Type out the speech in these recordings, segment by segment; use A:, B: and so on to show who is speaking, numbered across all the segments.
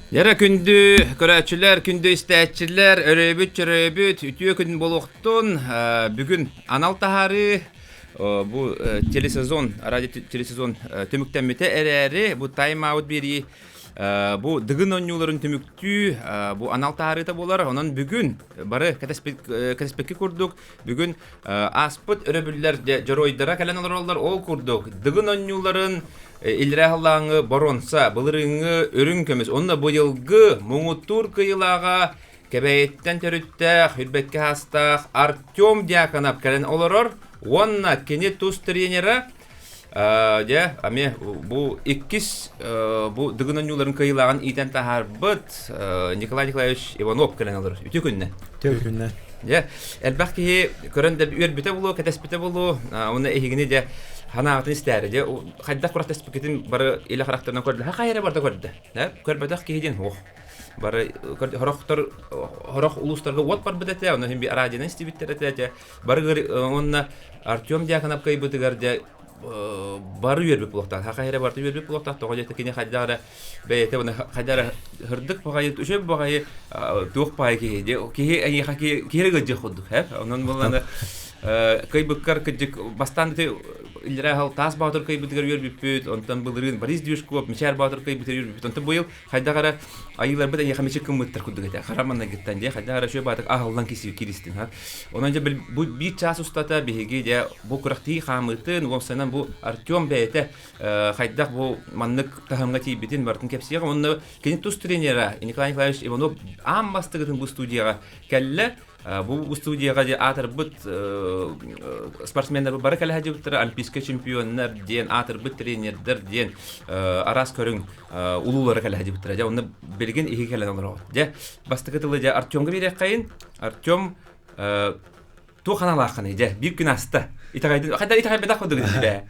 A: Yara kündü körәчүләр, kündü istәчүләр, öröbüt, ütüye gün boluqtun. Bugün anal tahары bu telesezon, radyo telesezon tümüktenmete ereri bu time out biri bu dıgın oyuncuların tümüktü bu anal tahары da bolar. Onun bugün barı kataspekki kurduk. Bugün aspıt öröbüller jaroydara kalan olurlar ol kurduk. Dıgın oyuncuların İlrahallağını baronsa, bılırını örün kömüz. Onunla bu yılgı muğuttur kıyılağa kebeyetten törütte, hürbetke hastaq, Artyom diyakanap kalen olurur. Onunla keni tuz trenera bu ikis bu dıgınan yuların kıyılağın iten taharbıt Nikolay Nikolaevich Ivanov kalen olurur. Ütü günne.
B: Tövbe günler.
A: Ya, elbette köründe bir ürbüte bulu, ketespite bulu, onu ehigini de hanağıtın isterdi. Ya, hayda kurak tespikitin barı ile karakterine koydu. Ha kayra barda koydu. Ya, körbedak ki hidin. Barı horok uluslarga ot bar bidete, onu hem bir aracına istibitterete. Barı onunla Artyom diyakanap kaybıdıgar barı yürüp bulaktan. Ha kayra barda yürüp bulaktan. Toğa jette kine haydara beyete onu haydara hırdık bagayı tüşe bagayı tuğ payı ki ay haki kire gıcı kuduk hep. Onun bulanda kaybıkkar kıcık bastan de ilra hal tas bağdır kaybıdıgar yürüp büt. Ondan bulurun bariz diyuşkup mişer bağdır kaybıdır yürüp büt. Ondan bu yıl haydara ayılar beden yahamışı kımıttır kuduk ete. Karamanla gitten diye haydara şöyle bağdık ahıldan kesiyor kiristin ha. Onunca bu bir ças ustata bihigi diye bu kurakti hamıtın o bu Artyom beyte haydak bu manlık tahımga tibitin bartın kepsiye onu kendi tuz trenera Nikolay Nikolaevich Ivanov am bastıgın bu studiyaya kelle bu studiyaya de atar bit sportmenler bu barakal hacı bitir olimpiska çempiyonlar diyen atar bit trenerler diyen aras körün ululara kal hacı bitir onu belgen iki kellen olur de bastıgıtılı de Artyomga bir kayın Artyom tu kanalakını de bir gün hasta İtagay bedak kodu gibi.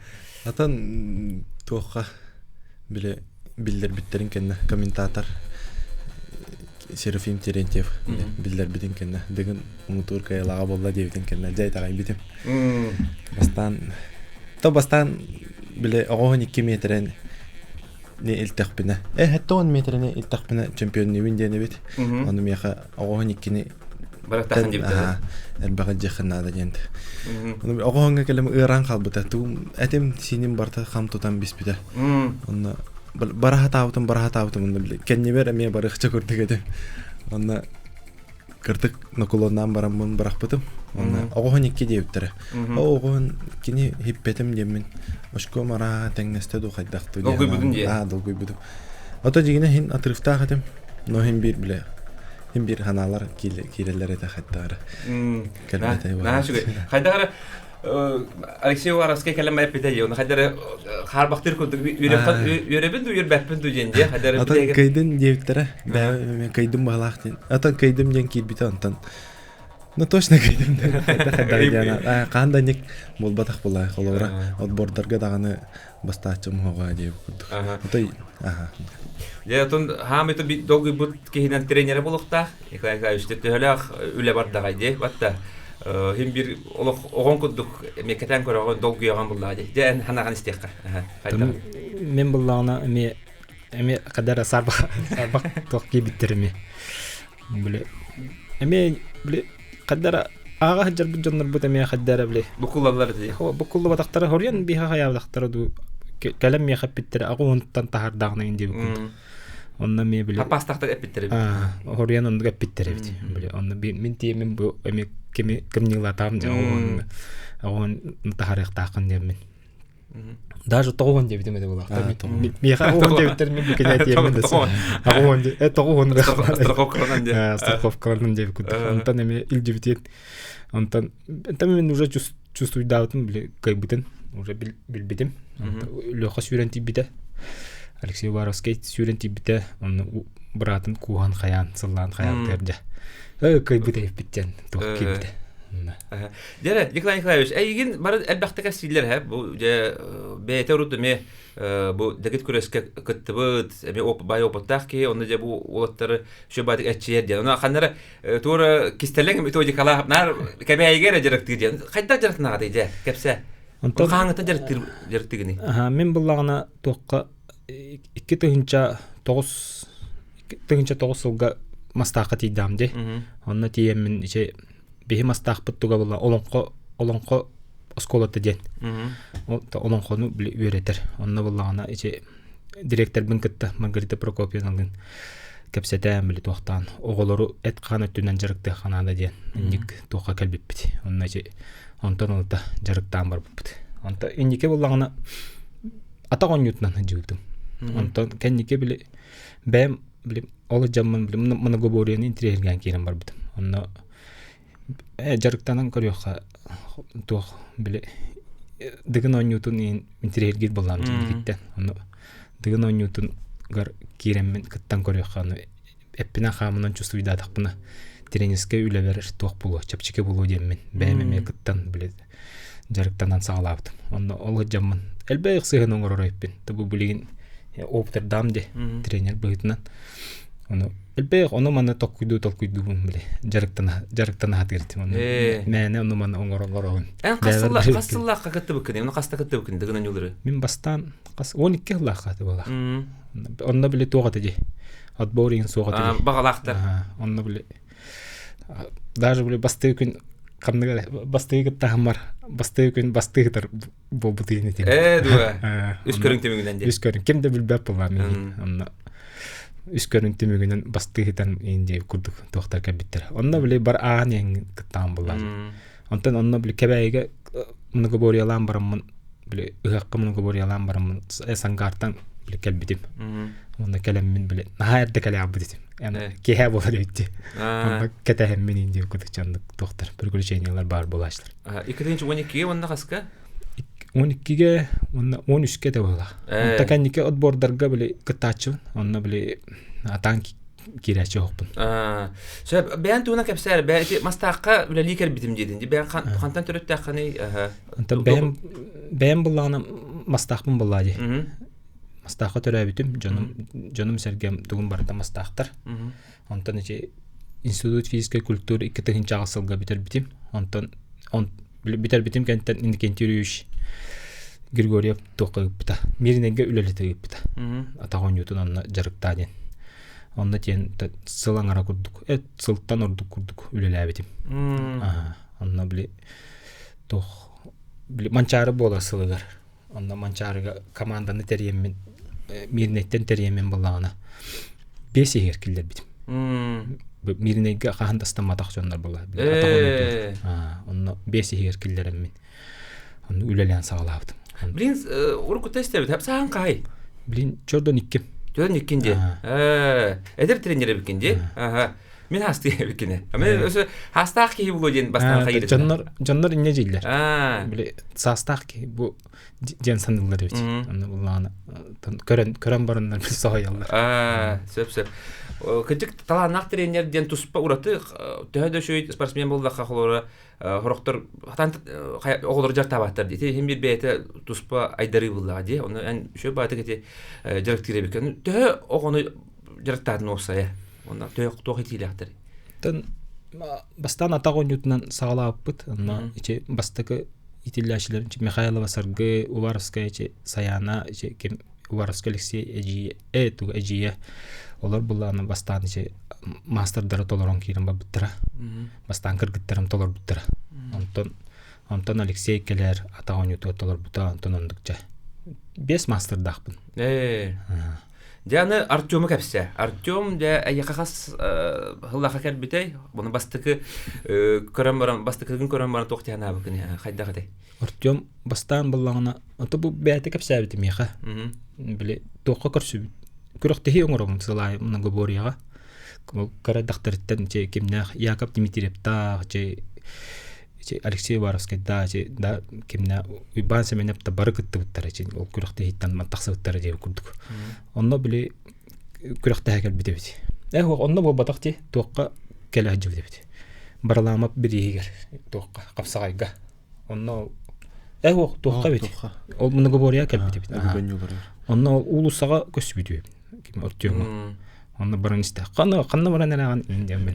B: Atan tuğqa bile bildir bitlerin kenne komentator Serafim Terentyev bildir bitin kenne degin umutur kayalağa bolla diyebitin kenne jay tagay bitim. Bastan bile 12 metren ne iltaqbina. Hatta 10 metrene iltaqbina çempiyon nevin diye bit. Onu miyaqa 12 ne
A: Barak tahan jibdi.
B: Elbette cehennada jent. Onu oğonga kelime ıran kalbıta. Tu etim sinin barta ham tutan bispide. Onu barahat avtum onu bile. Kenni ver emiye barık çakırtık edim. Onu kırtık nokulondan baram bunu bırakpıdım. Onu oğon iki diye bittire. Oğon kini hippetim yemin. Oşko mara tengneste du kaydaktı.
A: Dolguy budun diye.
B: Dolguy budum. Ota jigine hin atırıfta edim. No hin bir hem bir hanalar kireler ete hatta kelmete var.
A: Şu haydara Alexey Waraski kelime yapıtı onu haydara har baktır kurduk yürebin du yürbepin du jende haydara
B: atan kaydın jevtere ben kaydım balaqtin atan kaydım jen kilbite antan no точно kaydım haydara jana qandanik bol batak bulay xolara od bordarga dagını bastaçım hoga diye kurduk. Ata
A: ya ton hamıtı bir dogu but kehinen treneri bulukta ikay işte töhülak üle bardagay diye batta hem bir oğon kurduk meketen kora oğon dogu yagan bulladı den hanagan istekka
C: men bullağına emi kadar sarbak toqki bitirmi böyle emi böyle kadar ağa hajar bu jonlar bu emi kadar böyle
A: bu kullanlar diye
C: bu kullu badaqtara horyan biha haya badaqtara du kalem ya bitir ağa ontan tahar dağına indi bu ondan mi bile
A: pastakta epittir.
C: Horyan onu epittir bile onu min tiyemin bu emi kimniğla tam ja on taharık taqın diyemin. Даже тоғон деп демеді бұл ақта. Меха оғон деп термин бұл кене айтайын десе. Оғон деп, тоғон деп. Страховкалардан деп күді. Онтан еме ил жебітен. Онтан мен уже чувствую даутын біле кайбытын. Уже білбедім. Леха сүйрен тибіде. Алексей Воровский сүйрен тибіде. Оны бұратын куған қаян, сыллан қаян терде. Кайбыды біттен. Тоқ кебіде.
A: Jere, Nikolay Nikolaevich, egin bara elbette kasiler hep bu beyte urdu me bu deket kureske kıttıbıt me bay opattak ki onu je bu olatları şu batık etçiyer diye. Ona kanlara tora kistelen mi toji kala nar kebeye gere jerektir diye. Kayda jerek nagadi je kepse. Ondan kanıta jerektigini.
C: Men bullağına toqqa 2 tığınca 9 тыгынча 9 сылга мастаакка тийдам де. Онна тиемин иче бихи мастаак буттуга була олонко осколата ден. Олонкону били үйретер. Онна буллагана иче директор бинкетта Маргарита Прокопьевналын кепсетем били туактан оголору эт кана түнен жарыкты ханада ден. Ник туакка келбиппит. Онна иче онтон олта жарыктан бар буппут. Онта иннике буллагана атагон ютнан жыгдым. Онтон кеннике били бэм били олы жамман били мына гоборияны интерьерген кирен бар бутум. Онна жарыктанан көрөкка туак били дыгын онютун интерьергит болам життен. Онна дыгын онютун гар киреммен кыттан көрөкка эппина хамынан чувствуйда такпына тренерске үлебер туак болу, чапчике болу деммен. Бэмеме кыттан били жарыктанан сагалаптым. Онна олы жамман элбей сыгын оңоройппин. Табу билигин Оптердамде тренер быйтынан. Оны элбей оны мана толкуйду били. Жарыктан хатыртым. Мене оны мана оңорогорогун.
A: Кассыллакка кытты быкын. Оны каста кытты быкын дыгынан юлдары.
C: Мен бастан 12 лакка бола. Онда били тогаты же. Отборин согаты.
A: Багалактар.
C: Онда били даже били басты күн камнага бастыгы тахмар бастыгын бастыгытар болбутыны тем.
A: Дуа. Үс көрүң темигинен же.
C: Үс көрүң кимде билбеп була мен. Онна үс көрүң темигинен бастыгытан инде курдук токтар кабиттер. Онда биле бар аан кыттан була. Онтон онна биле кебайга муну борялам барамын биле ыгакка муну борялам барамын сангартан биле кабитим. Онда келеммин биле наерде келе абдитим. Yani kehe bolar öttü. Ama ketehen men indi kutçandık doktor. Приключениялар бар булашлар.
A: 2-12 онда каска?
C: 12ге, онда 13ке де була. Онда каннике отбордарга биле кытачы, онда биле атан киречи окпун.
A: Сөп бен туна кепсер, бен мастакка биле ликер битим дединди. Бен кантан төрөттөкканы.
C: Онда бен булганы мастакмын булады. Мастаакка төрөбүтүм, жонум сергем тугун барда мастаактар. Онтон эче институт физической культуры 2-нчы агысылга битербитим. Онтон битербитим кенттен индикентирүүш Григорьев токуйпта. Миринеге үлелетегипта. Атагон ютун анна жарыктаден. Онда тен сылаңара курдук. Сылттан курдук үлелебитим. Онда били манчары бола сылыгар. Онда манчарыга команданы терьеммен Мирнеттен терьеммен боллагана 5 эгеркилдер битим. Мирнеге кахандастан матак жондар бола. Онда 5 эгеркилдереммен. Онда үлелен сагалаптым.
A: Блин, урку тестебит. Хеп саан кай.
C: Блин, жордон 2.
A: Жордон 2-нде. Эдер тренери бикенде. Мен хасты бикене. Мен өсө хастак ки боло ден бастан кайыр.
C: Жондар инне жиллер. Биле састак ки бу ден сандылар бит. Аны булганы көрөн барындар бир сагаялар.
A: Сөп. Кыжык таланак тренер ден туспа ураты төһөдө шөй спортсмен болду хахлора хороктор хатан оголор жартабаттар дите. Хем бир бете туспа айдары булла ди. Оны эн шөй баты кете жарыктыра бекен. Төһө огону жартадын осая. Онда тоқ итилектер.
C: Тан бастан атагон ютунан сагалаппыт. Ана иче бастакы итилләшилер Михайлова Саргы, Уваровская иче Саяна иче кем Уваровская Алексей Эжие. Олар булланы бастан иче мастердары толорон кирен бабыттыра. Бастан кыргыттарым толор буттыра. Антон Алексей келер атагон юту толор бута Антон ондукча. 5 мастердакпын.
A: Дяны Артёмы кепсе. Артём да якахас хыллаха келбитей. Буны бастыкы бастыкыгын көрөн баран токтяна бакын. Кайда катай.
C: Артём бастан буллагына ото бу бәте кепсе бит миха. Биле токка көрсү. Көрөктеги оңором сылай мына гоборияга. Кара дактырттан че кимнах Яков Дмитриев та че Алексей Уваровский да кимна Ибан Семенепта барыкытты буттар че ол көрөктеги тан мантаксыттар деп курдук. Онно биле көрөктеги келбитебит. Онно бу батакти токка келе жибдебит. Барламап биригер токка капсагайга. Онно токка бит. Ол мына гобория келбитебит. Онно улусага көсүбүтү. Ким Артём. Онда барынышта. Канна баран араган индем.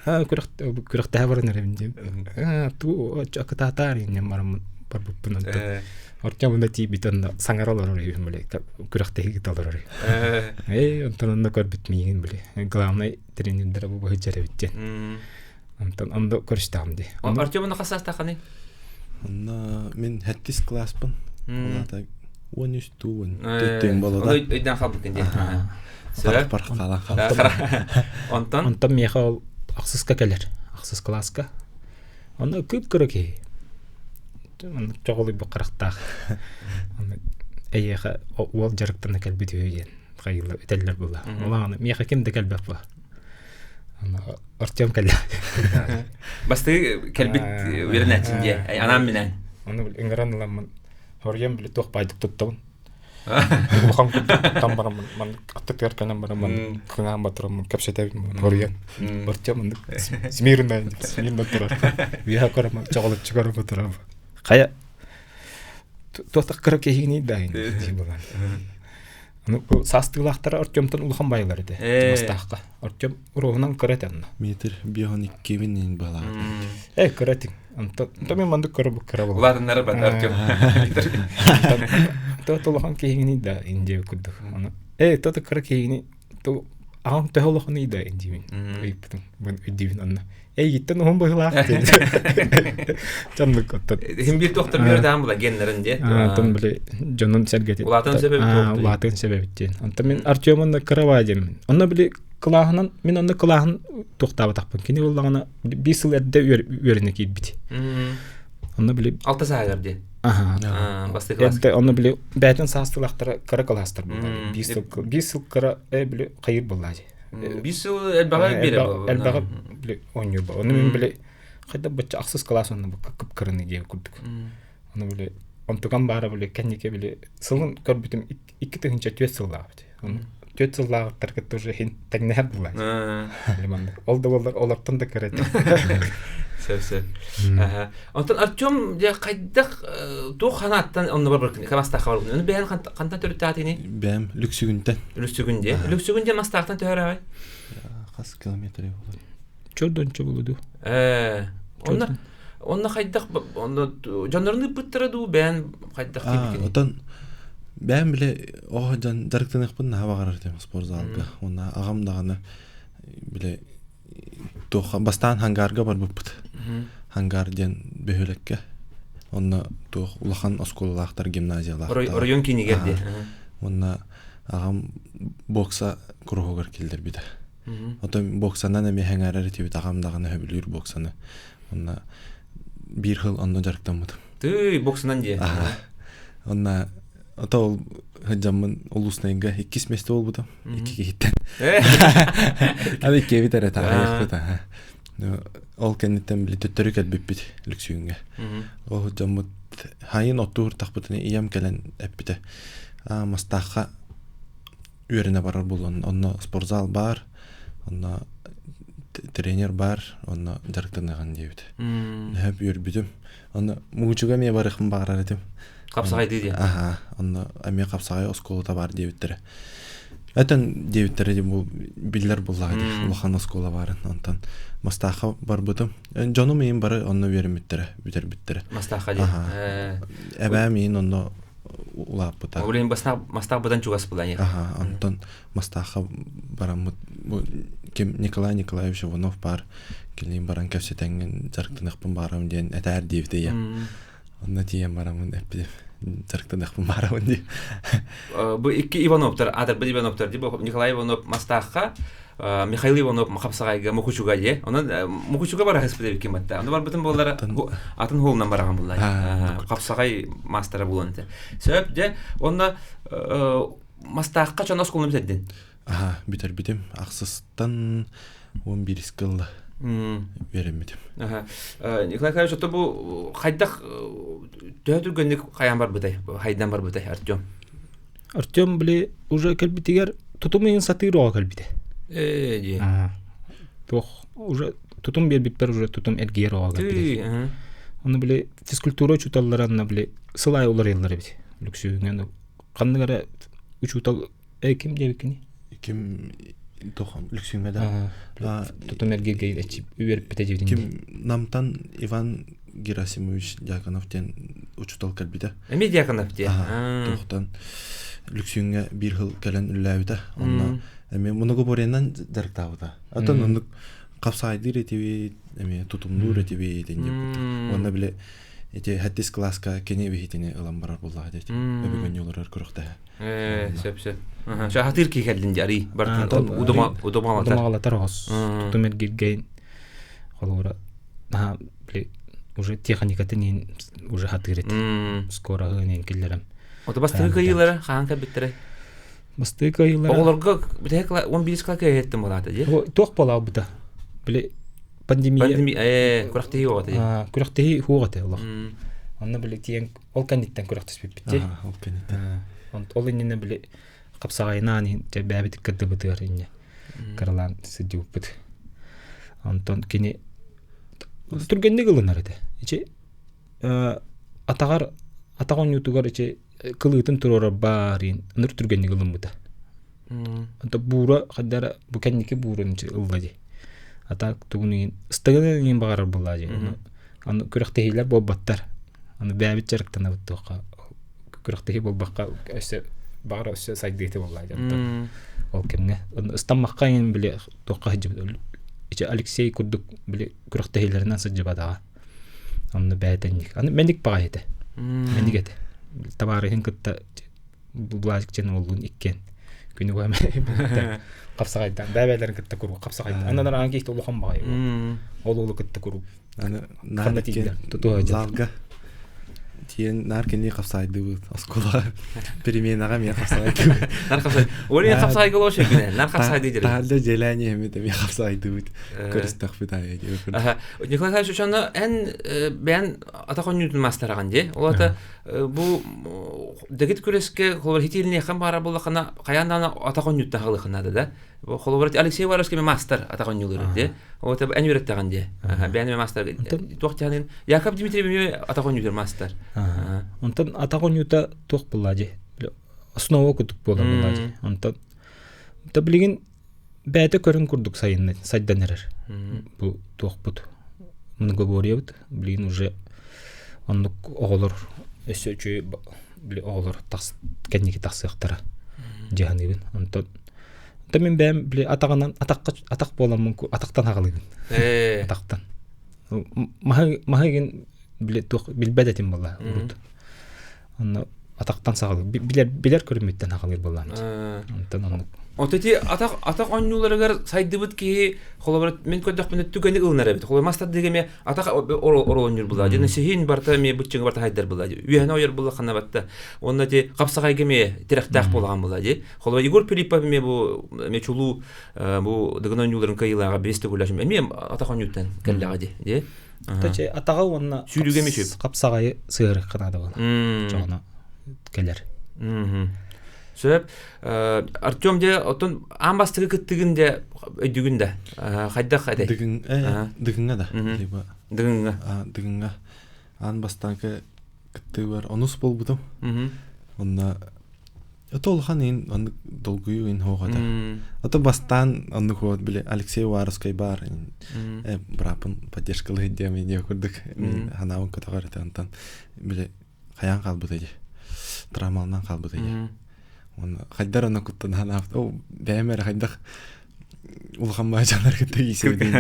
C: Көрөктө баран араган. Ту чакататар индем барам барбыппын. Артём да тибит анда саңаралар өрөйүм эле. Көрөктөгү талар өрөй. Онтон көрбүт миин биле. Главный тренерлер бу хыжарабыттен. Онтон көрүштамды.
A: Артёмны касастаканы.
B: Онна мен хаттис класспын. Олата 13 туын. Төттен болода.
A: Өйдөн калдык инде.
B: Бар кала.
A: Онтон
C: меха аксыска келер. Аксыс класска. Онда көп көрөкей. Чоголуй бу карактак. Эйеха ол жарыктан келбит өйден. Кайылы өтеллер була. Уланы меха кимде келбеп бу. Артём келди.
A: Басты келбит вернәтинде. Анам менен.
C: Аны иңгранламын. Хорьям биле тох байдык туттым. Улхан там барам мен аттык канам барам кына батырам капсетебим хорьям. Артём смирно турар. Виха корам чоголуп чыгарып турам. Кая тотак кырык кегини дайын дибалан. Ну састылактар Артёмтан улхан байлар иде. Мастакка. Артём урогунан кыратан.
B: Метр бионик кевинин бала.
C: Кыратин. Антон мен мандык көрөп карабыл.
A: Уларнары бар Артём.
C: Тот улхан кегини да инде күдү. Аны тот кырык кегини то аң тохолохны иде инде. Ыйптын. Мен үдүн анна. Gittен он байлак. Жанны коттот.
A: Хим бир доктор бердем була геннеринде.
C: Антон биле жонун сергети.
A: Улатын себеби доктор.
C: Улатын себеби. Антон мен Артёмны карабадым. Онда биле кылахынан мен аны кылахын токтап атакпын. Кини боллагана 5 жыл эрде өрүнө кийбит. Онда биле
A: 6 сагарде.
C: Бастыклас. Онда биле бәтен састылактары каракаластыр булды. 5 жыл кара биле кайыр булды.
A: 5 жыл элбага бере.
C: Элбага биле 10 жыл. Оны мен биле кайда бача аксыз классында кып кырыны кеп күрдүк. Оны биле онтуган бары биле кенеке биле сылын көрбүтүм 2 тыгынча 4 жылда. Оны 4 жылда таркет уже хин тагнер булай. Лиманда. Олардан да керет.
A: Сөз. Онтон Артём же кайда тоо ханаттан онны бар камаста хабар. Уну бен кантан төрөтатыны?
B: Бем Люксүгүндөн.
A: Люксүгүндө мастактан төрөбай.
B: Кас километр болду.
C: Чордончо болду.
A: Онна кайда онно жанрны бүттүрөдү бен кайда кибикени.
B: Отон бен биле жан жарыктаныкпын хабагар тем спортзалга. Онна агам даганы биле тоха бастан хангарга бар буппут. Хангарден бөһөлекке. Онна тох улахан осколалактар гимназиялактар.
A: Район кинигерди.
B: Онна агам бокса кругогар келдер биде. Отон боксанан эме хаңарар тибит агам даганы хөбүлүр боксаны. Онна бир жыл онно жарыктанмыдым.
A: Ты боксынан же.
B: Онна отол хыжамын улуснайга 2 месте болбуду. 2 киттен. Аны кебитер тагы. Ол кеннеттен биле төттөрү келбиппит Люксүгүнгө. Ол хыжамыт хайын оттур такпытыны иям келен эппите. Мастакка үйрөнө барар болгон. Онно спортзал бар. Онно тренер бар. Онно жарыктанаган дейбит. Хөп үйрбүдүм. Онно муучуга ме барыхым багарар этим.
A: Капсагай дейди.
B: Онно аме капсагай осколута бар дейбиттер. Этен дейбиттер бу биллер буллагы. Улахан оскола барын. Онтон мастака бар бутум. Жону мен бары онно беримиттер, биттер.
A: Мастака ди.
B: Эбэ мен онно улап бута.
A: Олен мастак будан чугас булан.
B: Онтон мастака барам ким Николай Николаевич Иванов бар. Келин баран кепсетенген жарыктаныкпын барам ден этер дейбите я. Онна тием барамын эппи жарыктаныкпын барамын ди.
A: Бу 2 Ивановтар, бир Ивановтар ди. Николай Иванов мастакка, Михаил Иванов махапсагайга мукучуга же. Онан мукучуга бара хаспедер киматта. Онда бар бутун боллар атын холунан барган буллай. Капсагай мастера буланты. Сөп же онда мастакка чон осколун битедин.
B: Битер битем аксыстан 11 скылла. Беремедим.
A: Николай Николаевич, то бу хайдак төтүгөнүк каян бар бутай, хайдан бар бутай Артём.
C: Артём биле уже келбитигер тутумын сатыроо келбите.
A: Же.
C: Тох уже тутум бербиттер уже тутум элгероо келбите. Аны биле физкультура чуталларына биле сылай олар елдер бит. Люксүгүнгө кандыгара учутал ким дебикини?
B: Ким тохам Люксүгүнгө
C: тутум элгерге ичип үйөрүп бите жебдин.
B: Ким намтан Иван Герасимович Дьяконов тен учутал калбита.
A: Эми Дьяконов те.
B: Тохтан Люксюнгө бир хыл келен үлләбита. Онна эми мунугу бореннан жарктабыта. Атын ондук капсайды ретеби, эми тутумду ретеби денеп. Онна биле эти хаттис класска кене бихитине ылам барар булла дете. Эбеген юллар көрөктө.
A: Сеп. Шахатыр ки келдин жари. Бартын удумалатар
C: тарос. Тутумер гиргейн. Холора. Биле уже техникатын уже хатырет. Скоро гынен киллерем.
A: Ота бастыгы йыллары хаан кабиттере.
C: Бастыгы йыллары.
A: Олорго битекла 11 класска еттим болата же.
C: Тох болаа бута. Биле пандемия
A: курахты йогота.
C: Курахты хугата Аллах. Анна биле тиен ол каниттен курахтыс битте.
B: Ол каниттен.
C: Ол инне биле капсагайнани те бабит кадыбытыр инне. Карлан сидюпт. Антон кини тургенде гылынар эте. Иче атаган ютугар иче кылытын турора барин нур тургенде гылын бута. Anta бура хаддара бу канники бурын иче ыллади. Атак тугунин стыгынын багарар буллади. Аны күрәктейләр болбаттар. Аны бәбит жарыктан абыттыга. Күрәктеги болбакка өсө багара өсө сайдыйты буллади. Ол кемне? Стаммакка ин биле токка хижип. Иче Алексей Курдук биле күрәктейләреннән сыҗыбадага. Аны бәйтенник. Аны мендик бага ите. Мендигете. Табарыгын кытта буллажык чен болгон иккен. Күнү гаме. Капсагайдан бәбәләрен кытта күрү капсагайдан. Андан аңги ите улухан бага. Ол кытта күрү.
B: Аны наркен залга тиен наркени капсайды оскола переменага мен капсайды.
A: Нар капсайды. Оли капсайды голош экене. Нар капсайды дире.
B: Талда желание эмете мен капсайды. Көрүстөк битае.
A: Николай Ильич ошондо ben атакон ньютон мастераган же. Олата бу дегит күреске холор хитилине хам бара булакана каяндан атакон ньютон халыкына да. Бу холор Алексей Варовский мастер атакон ньютон де. Олата университеттаган же. Ben мастер. Токтянин Яков Дмитриевич атакон ньютон мастер.
C: Онтон атагон юта тох буллади. Основа кутуп буллади. Онтон таблиген бәте көрүн курдук сайынны сайданнер. Бу тох бут. Много говорят, блин уже он оголор өсөчү били оголор тас кенники тасыктара. Жаганыбын. Онтон мен бәм били атагандан атак боламын атактан агалыбын. Атактан. Маһаген биле тох билбедетим болла урут. Аны атактан сагыл. Билер көрмөттөн агалыр боллан. Антан Отети атак оннуларыгар сайдыбыт ки холобрат мен көдөх мен түгөнү ылнара бит. Холо мастер дегеме атак оролонур була. Жана сехин барта ме бутчың барта хайдар була. Үйөнө ойыр була ханабатта. Оннати капсагай геме терактак болгон була ди. Холо Егор Пилипов ме бу мечулу бу дегөнүлөрүн кайылага бесте булашым. Мен атак оннуттан келлага ди. Таче атага онна
A: сүйрүгө мешеп.
C: Капсагай сыгыр канады була. Жона келер. Сөп Артем де отон амбастыгы кыттыгында өйдүгүндө кайда
B: дыгынга да либо дыгынга анбастанка кытты бар онус болбутум онна отолхан ин он долгую ин хогада ото бастан онну ход биле Алексей Варовский бар брапын поддержкалы деме не көрдүк ханавын катагары антан биле каян калбыды травмалдан калбыды он хайдарана куттан ханафт о бәмер хайдак улхан бажанар кетти иседи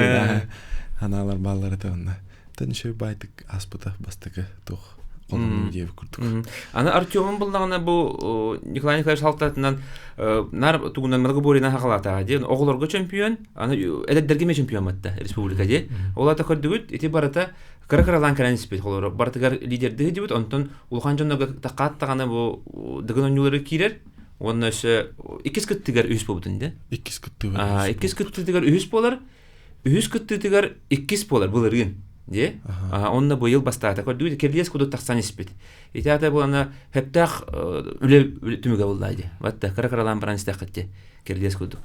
B: ханалар баллары тонна тынчы байтык аспыта бастыгы тух колун деп күрдүк
A: аны Артёмун булдагына бу Николай Николаевич Салтатынан нар тугунан Мыргыборина хагалата ди оголорго чемпион аны эледерге чемпион матта республика ди олата көрдүгүт эти барата Каракаралан кананиспет холор бартыгар лидерди дибит онтон улхан жоннога такаттаганы бу дыгынонюлары кирер Онна ше икис кыттыгар үс болбутун да?
B: Икис кыттыгар.
A: Икис кыттыгар үс болар. Үс кыттыгар икис болар булыргын. Де? Онна быйыл бастаата көрдү. Керлес куду таксан испит. Итата булана хептах үле түмүгө булдайды. Батта каракаралан баран истакытты. Керлес куду.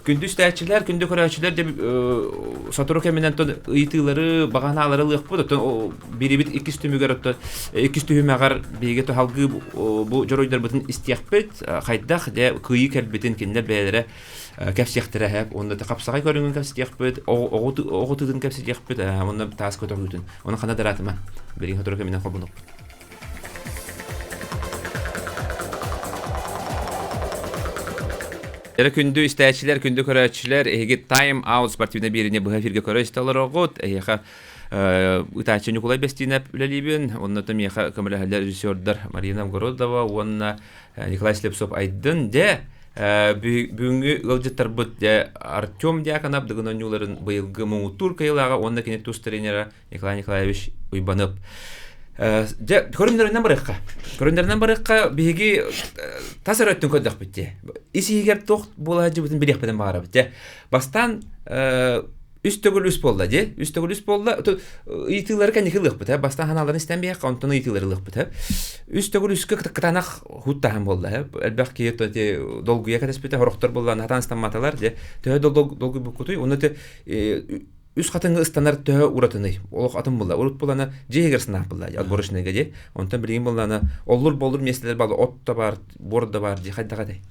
A: Күндүз тәчилер, күндү көрөчүлөр деп сатуру кеминен тон ыйтылары, баганалары лык бу. Тон бирибит икис түмүгөр отто. Икис түмүгөр биге то халгы бу жоройдар бутун истиякпет. Кайдах де кыйы келбетин киндер бәлере кәпсияктыра хәп. Онда та капсагай көрүнгөн кәпсияктпет. Оготудун кәпсияктпет. Онда таас көтөрүтүн. Оны хана даратыма. Берин хөтөрөкө менен колбунук. Эре күндү истәчләр, күндү көрәчләр, эге Time Out спортивна бирине бу эфирге көрәстәләр огыт. Эха Утачы Николай Бестинеп үлелибин, онна там яха камеләһәләр режиссердар Марина Городова, онна Николай Слепцов айдын де бүгүнкү ылжыттар бут Артем Дьяконов дыгынан юларын быйылгы муутур кыйлага, онна кинет туз тренера Николай Николаевич Уйбанып. Көрүндөрүнөн барыкка биги тасыр өттүн көддөк битти. Исигер тох болажы бутун бирекпеден бара битти. Бастан үстөгүл үс болду, же? Үстөгүл үс болду. Итилер кане кылык бит, бастан ханаларын истенбей кантын итилер кылык бит. Үстөгүл үскө кытанак хуттахан болду. Элбәки эти долгуя кадеспете хороктор болган хатанстан маталар, же? Тө долгу букутой, уны үс катыңгы стандар тө уратыны. Олох атым булда. Урут булана жегер сынап булда. Отборочныйга же. Онтан билген булана оллур местелер бар, от та бар, борд да бар, же кайдагыдай.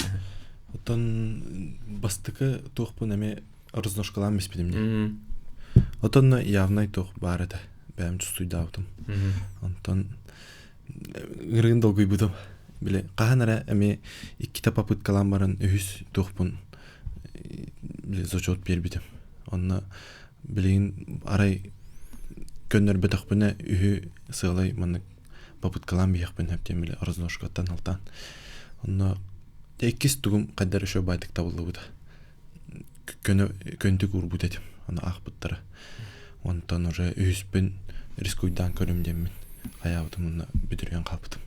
B: Отон бастыкы тухпун эме разношкалам беспедимде. Отон явный тух бар это. Бәм чувствуйдаутым. Онтан гырын долгуй будым. Биле каханара эме икки попыткалам барын үз тухпун. Биле зачет бербидим. Онна билин арай көннөр бетакпына үһү сылай маны попыткалам бияқпын хептен биле разношкаттан алтан. Онна эккис тугум каддар ошо байтык табылды. Көндүк урбут этим. Аны акбыттары. Онтан уже үспүн рискуйдан көрүмдеммин. Аябытым мына бүтүргөн калбытым.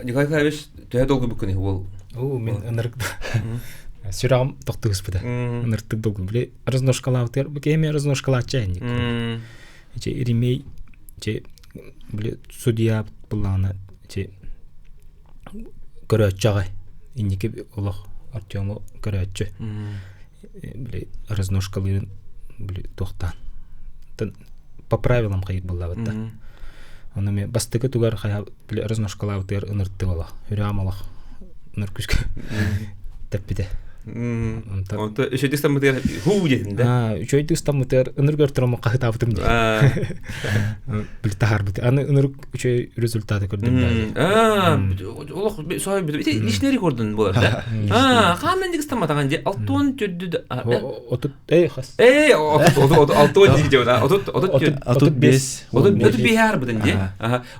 A: Николай Николаевич тө долгу бүкүнү ол.
C: Мен ынырык. Сюрам тоқтығыз бұда. Нырттық долгым. Біле разношкалаутер, бекеме разношкалатчайник. Че иримей, че біле судья бұллағына, че көрәтчағай. Иннеке олақ Артему көрәтчі. Біле разношкаларын біле тоқтан. По правилам қайып бұлла бұдда. Оны мен бастығы тугар қая біле разношкалаутер ыныртты олақ. Үрям олақ. Ныр күшкі тәппіде.
A: Онто үшөйдүк стаммытер хуу дедин да.
C: Үшөйдүк стаммытер ыныргөр турама кахытабытым де. Бил тахар бит. Аны ынырык үшөй результаты көрдүм да.
A: Олох сой бит. Ишне рекордун болар да. Камендик стамматаган же 6 төрдү.
C: Отут хас.
A: Отут диге да.
B: Отут 5.
A: Отут бихар битен же.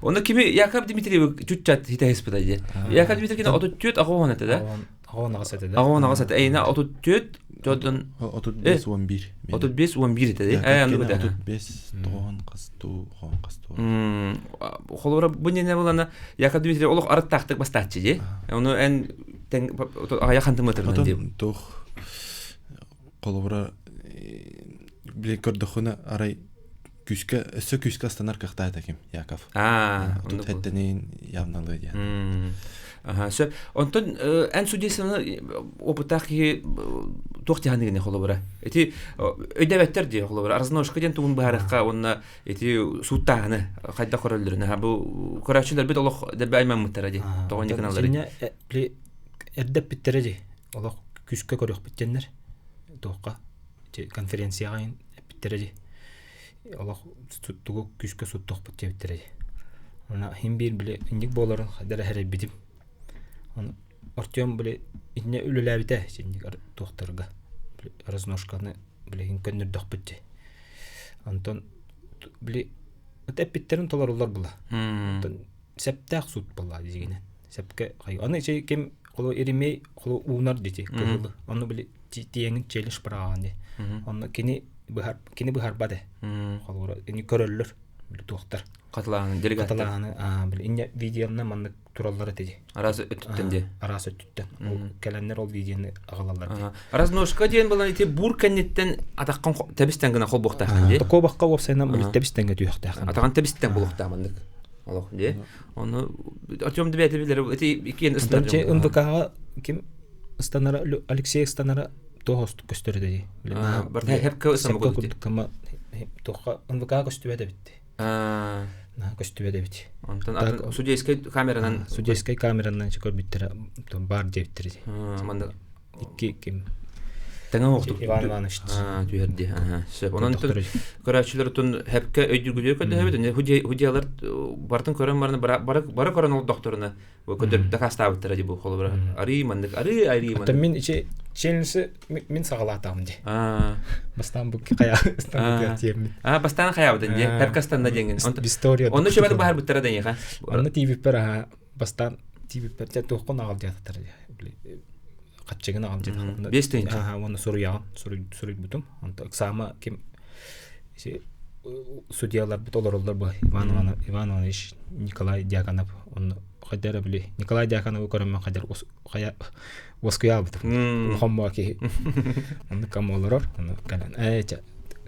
A: Оны кими Яков Дмитриев чутчат хитайс бит же. Яков Дмитриев отут чөт агоон да. Агоонага сата эйна отут төт жодон
B: отут 5 11.
A: Отут 5 11 да. Аны да.
B: Отут 5 тоон касту.
A: Холора бунене булана Яков Дмитриев олох арыттактык бастачы же. Оны эн тең аякантым өтөрдөн деп.
B: Тох колора биле көрдөхүнө арай күскө станар кахтайда ким Яков. Тут хэттенин явналый я.
A: Сө онтон эн судьясына опытаки тохтиханыгыне холобара. Эти өйдөбөттөр ди холобара. Разношка ден тугун барыкка онна эти суттаганы кайда көрөлдөрүнө. Бу көрөчүлөр бит олох деп аймамыттар ди. Тогон каналдары.
C: Биле эрдеп биттер ди. Олох күскө көрөк биттенер. Тохка конференцияга биттер ди. Олох тугу күскө сутток биттер ди. Она химбир биле индик болор хадара хереп битип. Артем биле итне үлеләбите синник тохтырга. Разношканы биле көннөр дөхбитти. Антон биле өтөппиттерин толорулар була. Антон септак сут була дигенен. Сепке кай. Аны чей кем коло иримей коло унар дити. Кылы. Аны биле тиеңин челиш бараганы. Аны кини бихар баде. Колора эни көрөллөр биле тохтар.
A: Катлаган делегат.
C: Катлаганы биле инне видеоны маны тураллар этеди.
A: Арасы өттүндө.
C: Арасы өттүттөн. Ол келеннер ол видеоны агалалар.
A: Разношка деген булан ите бур каннеттен атаккан табистен гына колбоктаган ди.
C: Тако бакка опсайнан биле табистенге түйөктаган.
A: Атаган табистен булуктагандык. Алох ди. Аны Артем деп айтып билер. Эти икен ыстар.
C: Че НВКга ким станара Алексей станара тоғост көстөрдө ди.
A: Бар хепке самогон.
C: Кама тоға НВКга көстөбөдө битти. Көстөбөдө бит.
A: Антон судейский камеранан чекөр биттер бар дептер. Манда
C: икки ким.
A: Таңа оқтук.
C: Иван Иванович.
A: Түйерди. Сөп. Онан көрәчілер тун хәпкә өйдүгүлөр көдө хәбит. Худиялар бартын көрән барны бара көрән ол докторына. Көдөр дакастабыттыр ди бу холы бара. Ари мандык, ари мандык.
C: Мен челси мен сагалатам ди. Бастан бу кая стан тем.
A: Бастан хаябдан ди. Хәпкәстанда деңген.
C: История.
A: Оны шөбәт бахар буттара дәйга.
C: Аны тиви пера бастан тиви пер тохкон агыл дияттар ди. Катчыгына агыл ди.
A: Бестен.
C: Оны суря, сурый бутум. Анда сама ким судьялар бит олорлар бу Иван Иванович Николай Дьяконов он хадара били Николай Дьяконов көрөмөн хая воскуял бит хоммаки аны кам олорор аны канан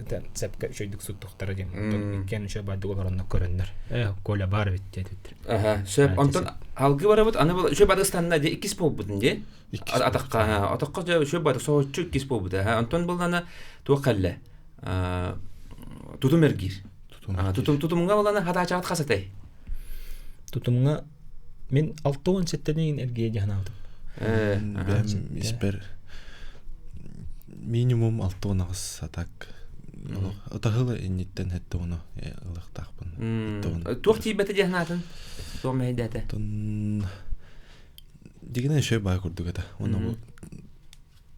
C: тен сепке шөйдүк суттуктар дем кен шө бады олорны көрөннөр коля бар бит дедиттер
A: сөп онтон алгы барабыт аны шө бадыстанна де 2 болуп бутун де атакка шө бады соочу 2 болуп бут онтон булгана туакалла тутумергир тутумга болана хатачат касатай
C: тутумга мен 6 сеттенин эрге жанаадым
B: испер минимум 6 атак отахыла инниттен хетте оны ылыктакпын
A: туакти бете жанаатын томейдете
B: дигене шөй бай курдук эте оны бу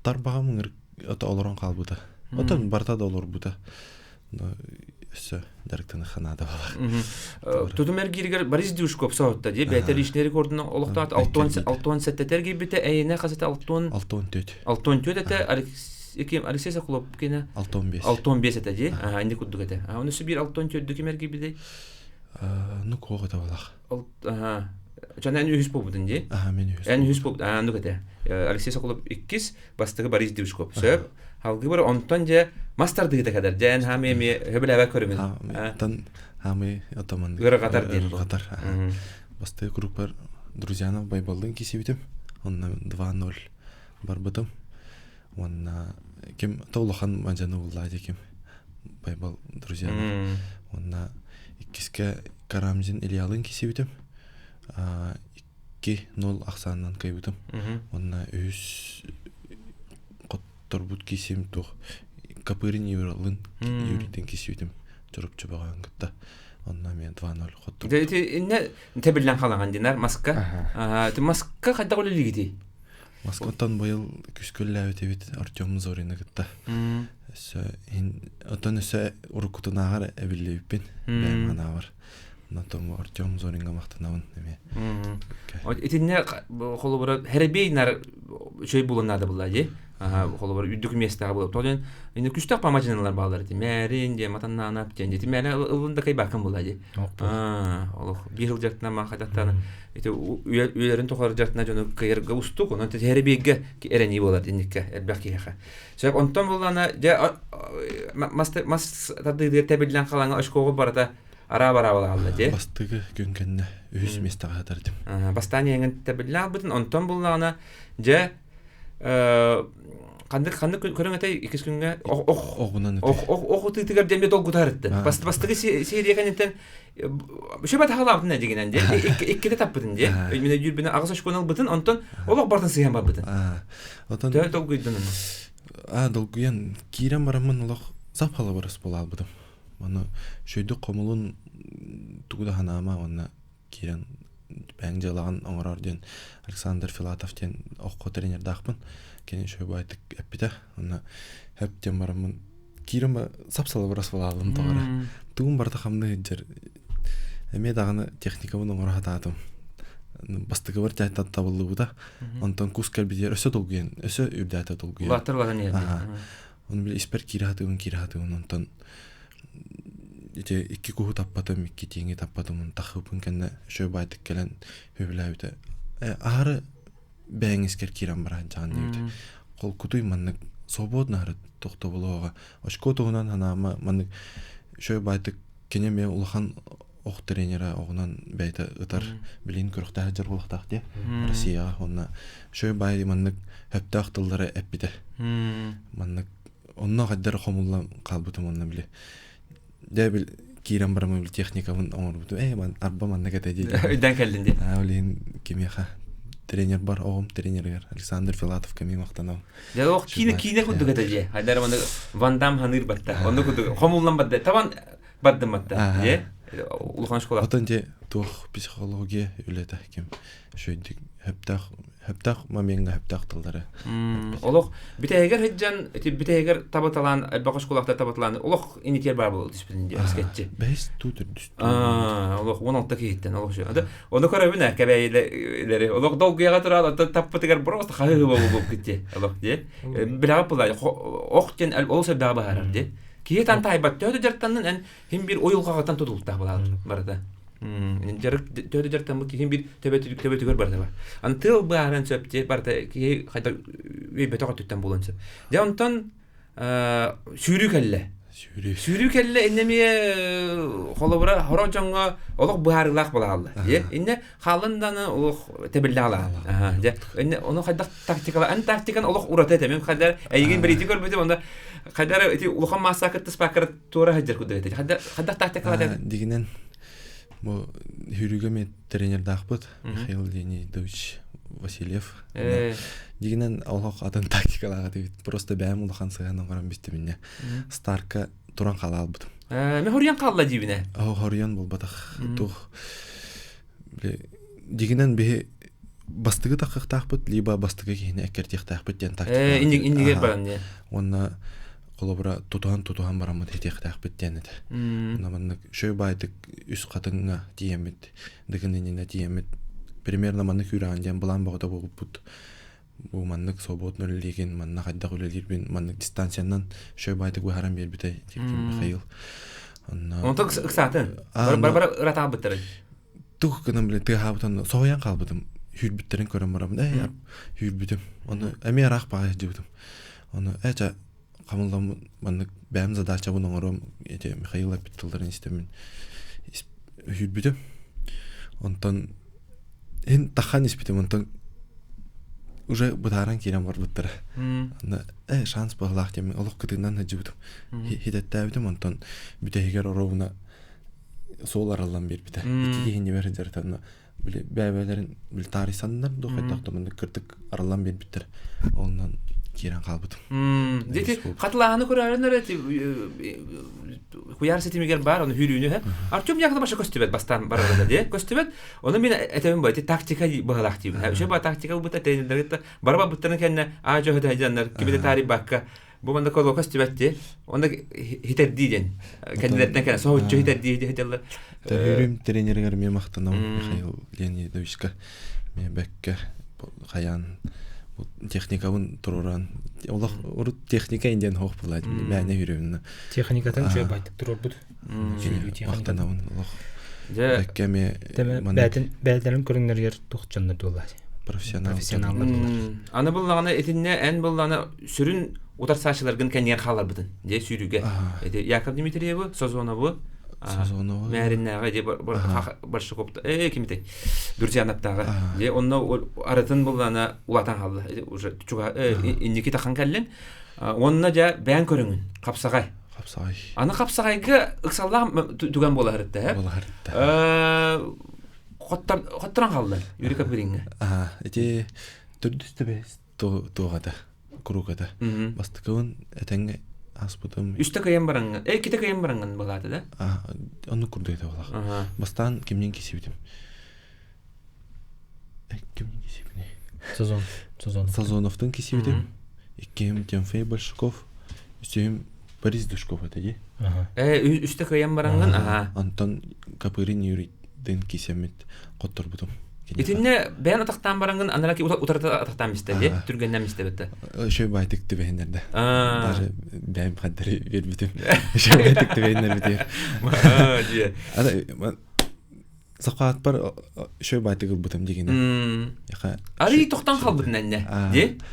B: тарбагамын ата олорон калбыта отон барта да олор бута Все, директор ханада бала.
A: Тутумергиргер Борис Дюшков соотта ди бетер иштери кордуна олоктат 6 сеттетер бите эйне казата 6 эте Алексей Соколов кене 6 эте ди инде куддук эте аны су бир 6 докумерги биде
B: ну кого это бала
A: Жана эн үз болбудун ди
B: мен үз
A: эн үз болбуд ну эте Алексей Соколов 2 бастыгы Борис Дюшков сөп Halgı var ondan je master digite kadar jen hami hebel ava körüngün.
B: Тан хами атаман.
A: Гөрө катар дейин.
B: Катар. Басты группа друзьянов байбалдын кисибитим. Онна 2-0 бар бутум. Онна ким толохан манжаны буллады ким. Байбал друзьянов. Онна 2-ке Карамжин Ильялын кисибитим. 2-0 аксаннан кайбытым. Онна үз Торбут кисим тух капырын евролын юриден кисибитим журуп чабаган гытта онна мен 2-0 хоттур.
A: Инне тебилен калаган динар маска. Маска кайда колу лигити?
B: Маскаттан быйыл күскөллө өтөбүт Артём Зорина гытта. Отон өсө урукутунагар эбилебиппин. Баймана бар. Натом Артём Зоринга мактанабын эме.
A: Итинне колу бара херебейнар чөй булунады булады. Холо бар үдүк местага болуп толен эне күчтөк памажиналар баалар ди мэрин де матаннанап же ди мэрин ылында кай бакын булады ол бир жыл жактына махадаттан эте үйлөрүн тохор жактына жону кайырга устук онон теребийге эрени болот инникке элбакиха сөп онтон булана же мас тады тебилен калаңа ашкого барата ара алды же
B: бастыгы күнкенне үз местага тардым
A: бастани энген тебилен албытын онтон булана же Kandık körüngete 2 günge tütüger demde dolgu tarıttı. Bastıgı seriye kanitten şöbet halabın ne degenen de 2 de tapbıdın de. Mine yürbine ağız aşkonal bıtın ondan olaq bardan sıyam babıdın.
B: Otan
A: dolguydun.
B: Dolguyan kirem baramın olaq zap hala barыс bola albıdım. Bana şöydü komulun tuğda hanama ona kiren ben jalağın oңорор ден Александр Филатов ден оққо тренер дақпын. Кене шөй байтык эппите. Она хептен барамын. Кирема сапсалы барас балалым тоғара. Тугун барда хамны жер. Эме даганы техникамын оңора хататым. Бастыгы бар жайта табылды буда. Онтон кускер бидер өсө долгуен, өсө үрдәтә долгуен.
A: Латырлаган еді.
B: Оны биле испер кирахатын онтон Ите 2 куху таппатым, 2 теңе таппатым, тахыбын кенне шөй байтык келен хөбүләбите. Ары бәңескер кирам баран жан дейбите. Кол кутуй маннык свободно ары тохто болоога. Ошко тогунан ханама маннык шөй байтык кене мен улахан ок тренера огунан бәйте ытар билин көрөктө жер болуктак де. Россия онна шөй бай маннык хөптак тылдары эппите. Маннык онно гаддар хомулла калбытым онна биле. Дебил кирам барамы техникамын оңорбуту. Ман арба маннага тедиди.
A: Өйдөн келдин де.
B: Олин кимеха тренер бар, оғым тренергер Александр Филатов кеми мақтанау.
A: Я ох кине кудуга таже. Хайдар мана Ван Дам ханыр батта. Онда кудуга хомулдан батта. Табан баттым батта. Же? Улхан школа.
B: Отон же тух психология үлета кем. Шөйдик хептах маменга хептах тылдары.
A: Олох битегер хеджан битегер табаталан бакыш кулакта табаталан. Олох инитер бар бул диспленде аскетчи.
B: Бес тутер дүст.
A: Олох 16 киттен олох шу. Оны көрөбүнө кебейлери. Олох долгуяга турат таппатыгар просто хайы болуп кетти. Олох же. Билага булай охтен олса да бар же. Киетан тайбат төдө жартанын эн хим бир оюлгагатан тутулта барда. Жарык төдө жартан хим бир төбөтүгөр барда бар. Аны тыл бааран сөптө барда ки кайда бетога түттөн болончу. Жантан сүйрү келле энеме холобра хорожонго олох баарылак болалды. Инне халынданы олох тебилдала. Же энне ону кайда тактиканы олох урата этем. Кайда айген бир ити көрбөтүп онда кайда эти улхан массакытты спакер тура хаджар кудайт. Кайда тактикалар
B: дигинен бу хүрүгө тренер дакпыт Михаил Леонидович Васильев. Дигинен олох атын тактикаларга дейт. Просто бәм улхан сыганы гарам бистимине. Старка туран калалбыт.
A: Мен хорьян калла дибине.
B: Хорьян болбатах. Тух дигинен бе бастыгы тақықтақпыт, либо бастыгы кейіне әкертектақпыт ден тактика.
A: Индигер баран не?
B: Онна қолыбыра тұтуған барамыд етектақпыт ден еді. Наманнык шөй байдық үс қатыңға диемет, дығынынына диемет. Примерно маннык үраған ден бұлан бағыда болып бұд. Бұл маннык собот нөлілеген, манна қайдақ өлелербен, маннык дистанциянан шөй байдық бұхарам бербітай, тектен Михаил.
A: Онтық ұқсатын? Бар ратаға бұттырын?
B: Тұқ кынан біле тұғабытын соғаян қалбыдым. Хүрбіттерін көрім барамын. Хүрбітім. Оны әме арақ бағай жібітім. Оны әча қамылдам маннык бәм задача бұның ұрым. Әча Михаил апиттылдарын істемін. Хүрбітім. Онтан ен таққан іспітім. Онтан уже бұтаран керем бар бұттыры. Шанс бағылақ демен. Олық күтігінен жібітім. Хидетті әбітім. Онтан бүтәйгер ұрауына сол аралан бербіті. Екі кейінде бәрі жартанына бәбәләрін тарих сандар доқайдақтымында кірдік аралан бербіттір. Онынан керен қалбыдым.
A: Дети қатылағаны көрәрінер құяр сетімегер бар, оны хүрүйіні. Артем яғында башы көстібет бастан барарында де. Көстібет, оны мен әтемін байды тактика бағылақ деймін. Өше ба тактика бұта тәйіндерді барба бұттарын кәнне ажо хөті хайдандар, кебеде тарих баққа. Бұл манда қолы көстібетті, онда хитер дейден. Кәнділеттен кәне соғытчы хитер дейді хетелі.
B: Тәйірім тренергер мен мақтанау Михаил Леонидовичка. Мен бәкке қаян техникаውን тұруран. Олақ ұры техника инден хоқ бұлайды. Мәне үйріміні.
C: Техникатан жөй байтып тұрор бұд.
B: Мақтанауын олақ. Бәкке мен...
C: Бәлдерін көріңдергер тұқчандар долады.
B: Профессионалдар
C: долады.
A: Аны бұллағаны етінне ән бұллағаны сүрін утарсашыларгын кәнер қалар бұдын. Де сүйріге. Яков Дмитриевы, Созоновы, Мәріннәға баршы көпті. Кемітей. Дүрсиянаптағы. Онына арытын бұллағаны улатан қалды. Иннекі таққан кәлін. Онына жа бән көріңін. Қапсағай. Аны қапсағайғы ұқсаллағын түген бола әрітті.
B: Бола әрітті.
A: Қоттыран қалды. Юрика көріңі.
B: Эти түрдісті бәс туғады. Кругада. Бастықауын әтәңгі аспытым.
A: Үсті кайын бараңын. Кете кайын бараңын болады да?
B: Оны күрдейді олақ. Бастан кемнен кесебедім. Кемнен кесебедім? Сазоновтың кесебедім. Екем Тимофей Большаков. Үстем Борис Душков әтәде.
A: Үсті кайын бараңын?
B: Антон Капырин Юрийден кесемет қоттыр бұдым.
A: Итинне бән атақтан бараңын анараки утарта атақтан мистеде, түргеннен мистебетті.
B: Шөй байтықты бәйіндерді. Даже бәйім қаддары бербітім. Шөй байтықты бәйіндер бітем. Саққат бар шөй байтығы бұтым дегені.
A: Ары тоқтан қал бұтын әнне.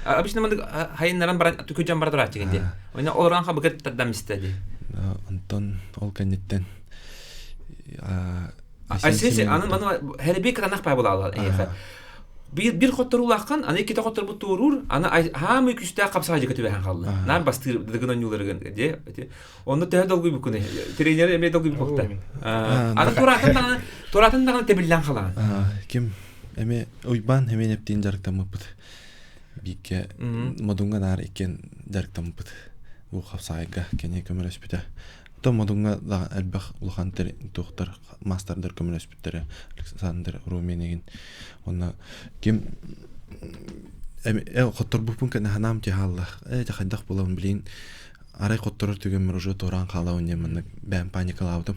A: Абишна маңды хайынларан көджан бара тұрат дегенде. Ойна оларан қал бұқыр тардан мистеде.
B: Антон ол кәнеттен.
A: Айсесе, аны хәрбей катанақ бай бола алады. Bir qottır ulaqan, ana iki qottır bu turur, ana hamı küçükte kapsağa jeket bähän qaldı. Nan bastır dıgınan yullarıgın de. Onda təhə dolgu bu kuni. Trener emre dolgu bu qokta. Ana toratın da tebillan qalan.
B: Kim эме уйбан hemen эптин жарыктамыппыт. Бикке модунга нар экен жарыктамыппыт. Бу хапсайга кене көмөрөспүтө. То модунга да албах улхантер доктор мастердер көмөрөспүттөр Александр Руменеген. Онна ким хоттор бупун кана ханам ти халла. Жахандак болом билин. Арай котторор түгөмөр уже торан калауын ямын бән паникалаудым.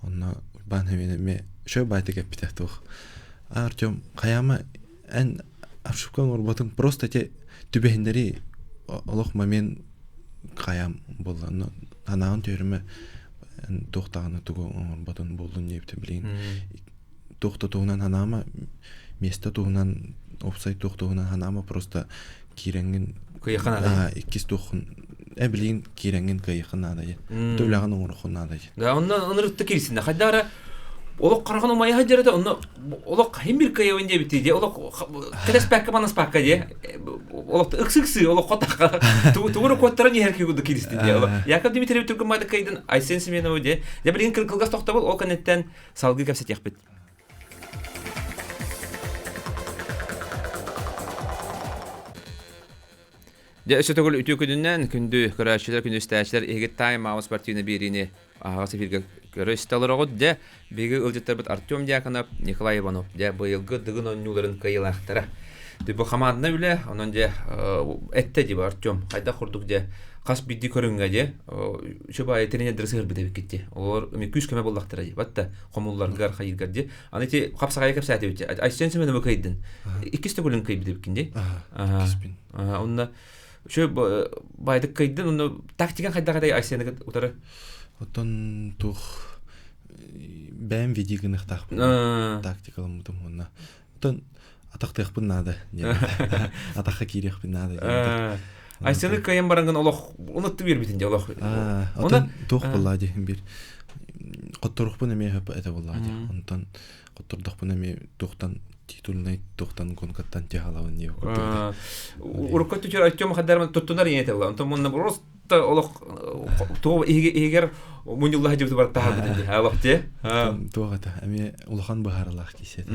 B: Онна бан hemen шо байтык эппите тух. Артем каяма эн апшукан урбатын просто те түбендери олох момент каям болду. Анаан төрүмө тохтаганы тугу урбатын болду депти билин. Тохтотуунан анама место туунан опсай тохтоунан анама просто киренген
A: кыйыкана.
B: Иккис тухун билин киренген кыйыкана да. Төлөгөн оңорхуна да.
A: Да ондан ынырытты кирсинде кайдара олок караган умай хаджарда онно олок химбир кайын деп битиде олок креспакка банас пакка де олок ыксыксы олок котакка тугура коттара не herki гуду кирсинде олок Яков Дмитриев түркмайды кайдын айсен семенов де билин кылгас токтобол ол канеттен салгы кепсет якпыт. Өсөтөгөл үтүкүнүнөн күндү көрөчүлөр күндү стачылар эгет тайм аус партийны берини агасы бирге көрөстөлөрөгөт де биги ылжыттарбыт Артем Дьяконов, Николай Иванов де быйылгы дыгын оннуларын кыйылактара. Дебу хамадна биле, онон де этте дип Артем кайда курдук де кас бидди көрүнгө де шоба этерине дырсыр бите кетти. Олар эми күз көмө болдактара ди. Батта комулларга хайыргар ди. Анити капсага кеп сааты өтө. Айсен семене бакайдын. Икисте көлүн кайып деп кинди. Онна шо байдык кайдын уну тактикан кайда айсенеге утары.
B: Отон тух бәм видигинах тахпын. Тактикалымдым онна. Отон атактыхпын нада. Атакка кирехпин нада.
A: Айсенеге кайын баранган олох унутту бербитинде олох.
B: Отон тух буллади бир. Котторухпын эме хап эте буллади. Онтон коттордухпын эме тухтан титулный тухтан конкаттан тягалавын не көрдү.
A: Урукка түчөр айтчом хадарман туттунар ийете була. Онтон монна просто олох то эгер мунжуллах жибди бар тагы динди. Алох те.
B: Тугата эме улхан бахарлах кисет.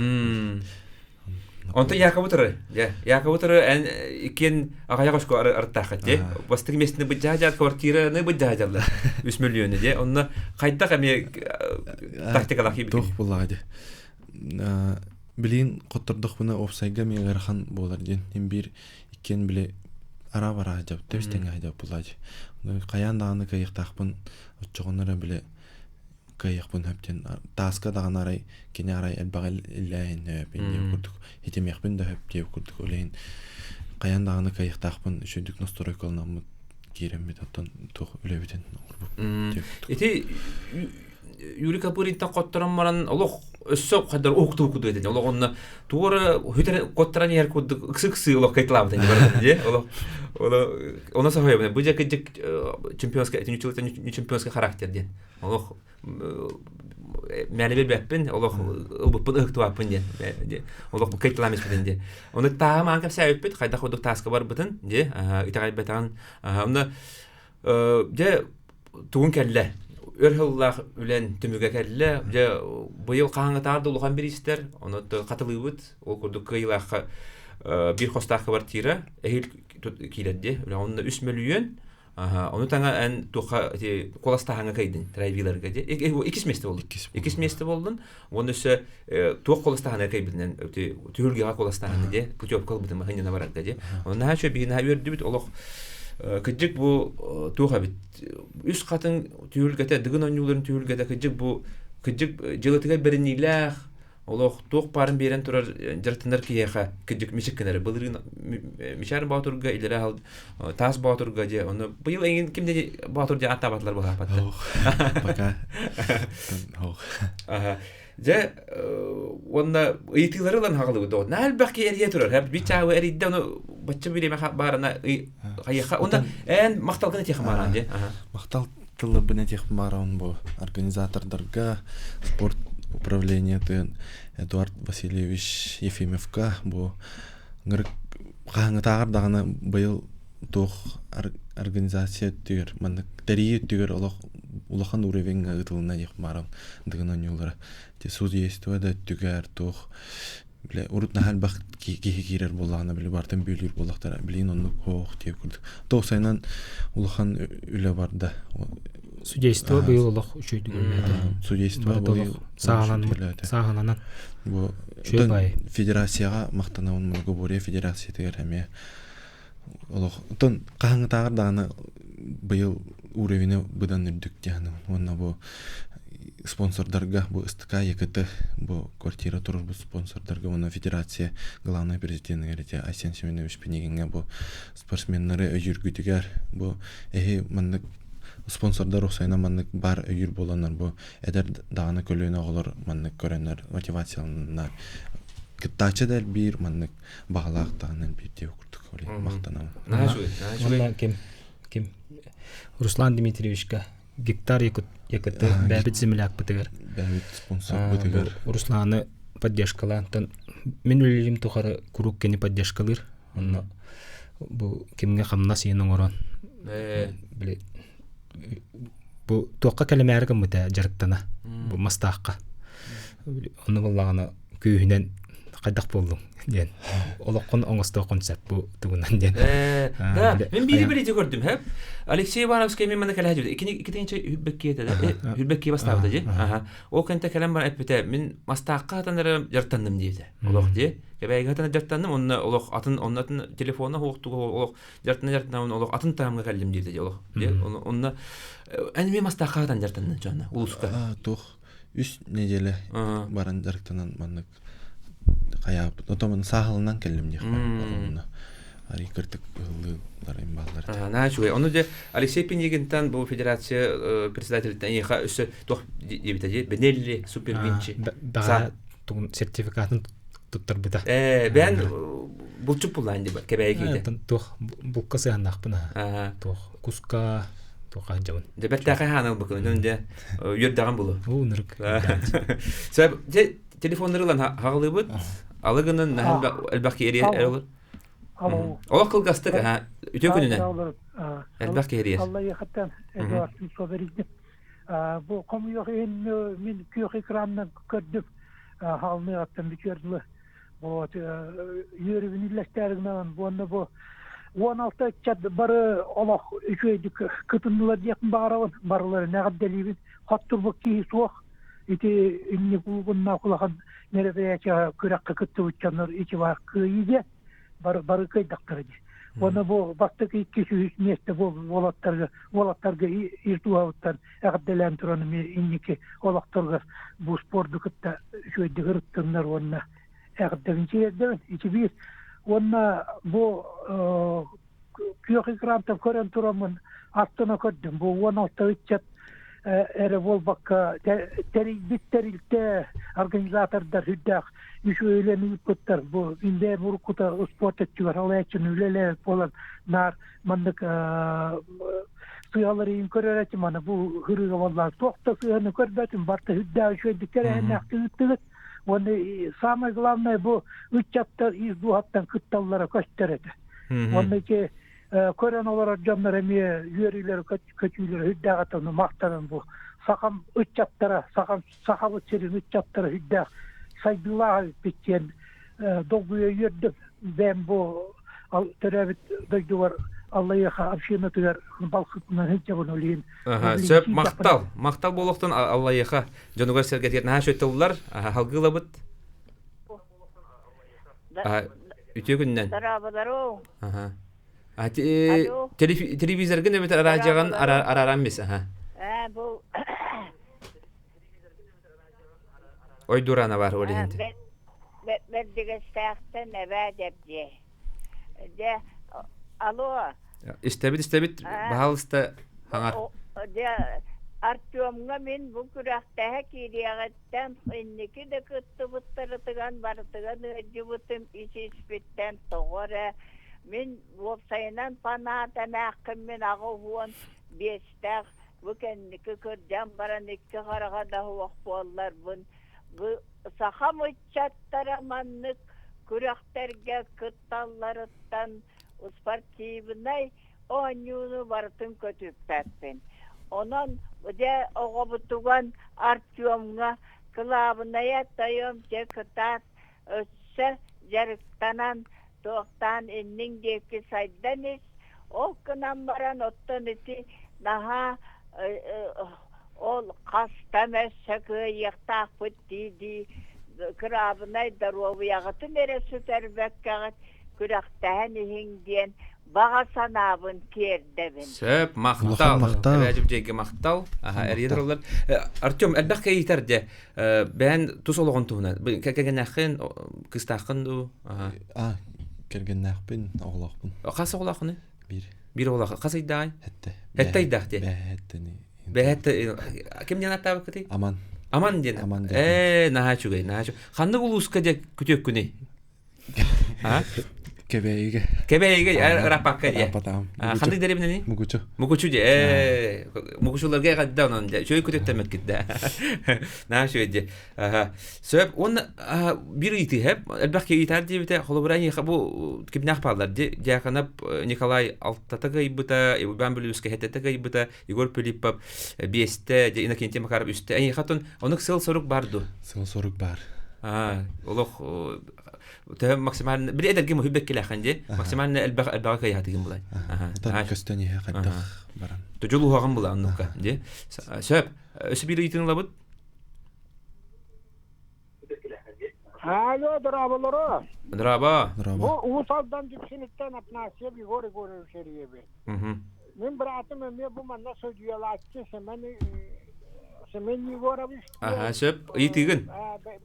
A: Онтон Яковутары. Яковутары эн икен агаягошко артахат те. Бастык местне быжажа квартираны быжажалар. 3 миллион де. Онна кайда эме тактикалах киби.
B: Тух булады. Билин коттордухпуна офсайга мегархан болар ден. Бир икен биле ара-бара жап, төстен айдап булады. Каян даганы кайыктакпын, отчогоннора биле кайыкпын хөптен таска даган арай, кене арай элбагыл илляйын бенде курдук. Хитемекпин да хөп деп курдук олейин. Каян даганы кайыктакпын, үшөдүк настройкалнамы киремет оттон тух үлөбүтен.
A: Эти Юрика Пуринтан котторон баран олох өссө кадар окту эден. Олох онна туора хөтөр котторан ер курдук ыксыксы олох кайтлабытын деп де. Олох она сахая бу жака чемпионска этинчиликтен чемпионска характер ден. Олох мәне бербеппин олох ылбыппын ыктыбаппын де. Олох кайтламыз битен де. Оны тааман кеп сәйөппит кайда курдук таска бар бытын де. Итагай бетан. Онда же тугун келле Өрхыллах үлен түмүгө келле, же быйыл каңытарды улган биристер, оны катылыбыт, ол курдук кыйлакка бир хостак квартира, эхил киледди, оны 3 миллион, оны таңа эн туха коластаханга кайдын, трайвилерге де, икис месте болду. Икис месте болдун, оны сөй тух коластаханга кайбиден, түгүлгега коластаханга де, путёвка бытын маханина баракка де, оны нахачо бигина өрдүбүт, олох кыжык бу туха бит. Үс катын түйүлгөтө дыгын оңнуларын түйүлгөтө кыжык бу кыжык жылытыга беринилах олох тух барын берен турар жартындар кияха кыжык мишиккенер былырын мишар баатурга илера ал тас баатурга же оны быйыл эң кимде баатур же атабатлар бага патта.
B: Пока.
A: Же онда ыйтыларылан хагылы до. Налбаки эрие турар. Хап бичагы эридде оны бачча биреме барана каяка. Онда эн макталган тех баран же.
B: Мактал тылы бне тех баран бу организатордарга спорт управление Эдуард Васильевич Ефимовка бу гырык каңытагыр дагына быйыл тух организация түгөр мандык терие түгөр олох улахан уровень ытылына тех баран дыгынан юллары. Судейство да түгөр тух Биле урут нахал бак кихирер буллагына биле бартын бөлүр буллактар билин онну хох деп күрдүк. Тоосайнан улахан үле барда.
C: Судейство быйыл олох үчөйдү көрмөдө.
B: Судейство быйыл
C: сагаланан.
B: Бу федерацияга мактанабын Гобория федерация тегер эме. Олох тон каңытагыр дагы быйыл уровень быдан үрдүк дияны. Онна бу спонсордарга бу СТК ЕКТ бу квартира турур бу спонсордарга онна федерация главный президент герете Айсен Семенович Пенегинге бу спортсмендери өйүргүтүгөр бу мындык спонсордар оксайна мындык бар өйүр болонор бу эдер дагы көлөнө оголор мындык көрөнөр мотивацияланар кыттачы дел бир мындык багалактагынан бир деп курдук оле мактанам.
C: Ким Руслан Дмитриевичка гектар ЕКТ бәбит земляк бытыгар.
B: Бәбит спонсор бытыгар.
C: Русланы поддержкалан. Мен үлелим тухары курук кени поддержкалыр. Онна бу кимге хамна сенің орон. Биле бу тоққа кәлемәргә мыта жарыктана. Бу мастаққа. Оны буллаганы күйүнен кайдак болдум. Ден. Олоққон оңосто концепт бу тугунан ден.
A: Да, мен бири көрдүм, хеп. Алексей Ивановский мен мана калажып. Икинчи хүлбеккеде да. Хүлбекке бастабыды же. Аха. Ол канта калам бар эпте. Мен мастакка атандар жартандым дейди. Олоқ же. Кебайга атан жартандым. Онна олоқ атын оннатын телефонна хоктугу олоқ жартынан олоқ атын таамга калдым дейди олоқ. Же. Онна эми мастакка атан жартандым жана. Улуска.
B: Тох 3 неделе баран жартанан мандык. Каяп, отомун сахалынан келдим диян. Ари кыртык ыллар имбаллар.
A: Начуй. Ону же Алексей Пенегинтан бу федерация председателитен яха өсө тох дебитади Бенелли супервинчи.
C: Да, тун сертификатын туттар бита.
A: Бен булчуп булан деп кебейгиде.
C: Тох булкасы аннакпына. Тох куска тока жамын.
A: Дебеттака хана букун де юрдаган булу.
C: Унрык.
A: Себеп телефоннарылан хагалыбыт. Алыгынын элбаки эрия эролор.
D: Алло.
A: Олақ кылгастык, үтө күнүнөн. Элбаки эрия.
D: Алла яхаттан эдуардын соберизди. Бу комуйок мен күйөк экранынан көрдүм. Халны аттан бикөрдүлө. Вот юрибин илестеринен бонда бу 16 чат бары олақ үчөйдүк кытындылар жакын багарабын. Барлары нагат делибин. Хаттурбук ки суак. Ити инни кулгунна кулаган мероприятия көрөккө кытты уччандар ичи бар кыйде бары кайдактырды. Оны бу бактык 200 месте бу волаттарга иртуаптан агделен тураны инники олактарга бу спортту кытта шөйдү кырттындар онна агделенчилерден ичи бир онна бу күйөк экранта көрөн турамын астына көрдүм бу 16 чат эре болбакка терилте организатордар хүддак үшөйлөнүп көттөр бу инде бурукута спорт этчүгөр алайчын үлеле болон нар мандык сыялары көрөрөчү мана бу хырыга боллар токто сыяны көрбөтүм барта хүддак үшөйдүккер энактыгыт оны самое главное бу үччатта издуаттан кытталлара көчтөрөтү оны ке көрөн олар жамнар эми юрилер көчүлөр хүддагатаны мактанын бу сакам үччаттара сакабы черин үччаттара хүддак сайдылаа биткен долгуя юрдүм бем бу төрөбүт дойдуар Алла яха община төгөр балкытынан хечебон олин.
A: Сөп мактал болохтон Алла яха жонугар сергетет на шөттөлөр халгылабыт. Үтө күннен.
D: Тарабадару.
A: Телевизорга небет радиоган арарамбыз.
D: Бу
A: Ой дурана бар олин.
D: Бет дигестахтен небе депже. Де алло.
A: Истебит баалыста хаңар.
D: Де Артемга мен бу күрәктә кириягәттән иннеке дә кытты буттыртыган бартыган җибутым ичеспеттән тогыра. Мен вопсайнан панатан акым мен агуын бестәк бүкеннеке көрдәм баран ике карага да хуак боллар бун. Бу сахам үчәттәраманнык күрәктәргә кытталларыттан спортивный онюну бартын көтүптәппен. Онан үдә огобутуган Артемга клабына ятайым текатат
E: Кепсе жарыктанан тоқтан эннин деки сайданес ол кынан баран оттон ити наха ол кастамас сакыяктак пыттиди крабынай даровыягытын эресүтербеккагат күрактаһан иһиңдиен бага санабын кердебин.
A: Сөп мактал.
B: Мактал.
A: Әҗип җәйге мактал. Әридерләр. Артем, әлбәк кәйтәрдә. Бән тусологон туна. Кәгәнәхен, кыстахын ду.
B: Кергеннәхпин, оглакпын.
A: Касы оглакны?
B: Бир
A: Оглак. Касы идай?
B: Хәтте.
A: Идахте.
B: Бәһәттени.
A: Бәһәтте. Кем дигән атабы кити?
B: Аман.
A: Аман дигән.
B: Аман.
A: Нахачугай. Ханны булуска дә көтөк күне.
B: Кебейге.
A: Кебейге рапакка я.
B: Апатам.
A: Ханны дәребне?
B: Мугучу.
A: Мукучу де. Мукучуларга гаддан да. Чөй көтөттәмәк китә. Нахачу де. Сөп он бир ити хәп. Әлбәккә итәр дип тә холобрани бу кибнах палдар ди. Якынап Николай Алтатага ибыта, Ибан Булюска хәтәтәгә ибыта, Егор Пилипов бесте, де Иннокентий Макаров үсте. Әни хатын аның сыл сорык барду.
B: Сыл сорык бар.
A: Олох Тэ максимально бир эдерге мөхиббет келе ханде. Максимально элбага каятыгын булай.
B: Та көстәни хәтта баран.
A: Тожулу хаган була аннука, ди. Сөп, өсү бир итин лабыт.
D: Алло, драbaloro.
A: Драба.
D: Bu usaldan dipsinitten atnasiye bir gore şeriye be. Min bıraktım ben bu man nasıl diyorlarçı semeni goramış.
A: Söp, итигин.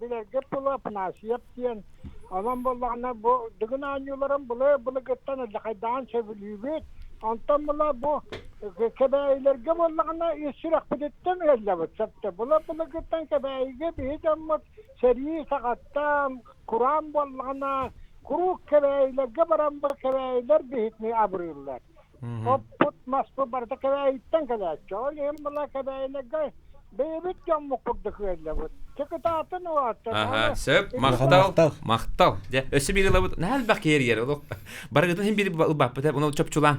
D: Biler gepula atnasiye diyen adam bollağına bu dıgın anyularım bula gittan lakaydan seviliyor. Antamla bu kebeğlerge bollağına israk bidettem ellevet septe. Bula gittan kebeğge bir jammat seri sakattam Kur'an bollağına kuruk kebeğlerge baran bu kebeğler bihitni abrıyorlar. O put maspu barda kebeğitten kebeğçi. O yem bula kebeğlerge beybit jammu kurduk ellevet. Çıkıtatın o attı.
A: Söp, maqtal. Ösü biri labıt. Näl bakyer yer oluk. Baragıtın hem biri bappıta onu çöpçulan.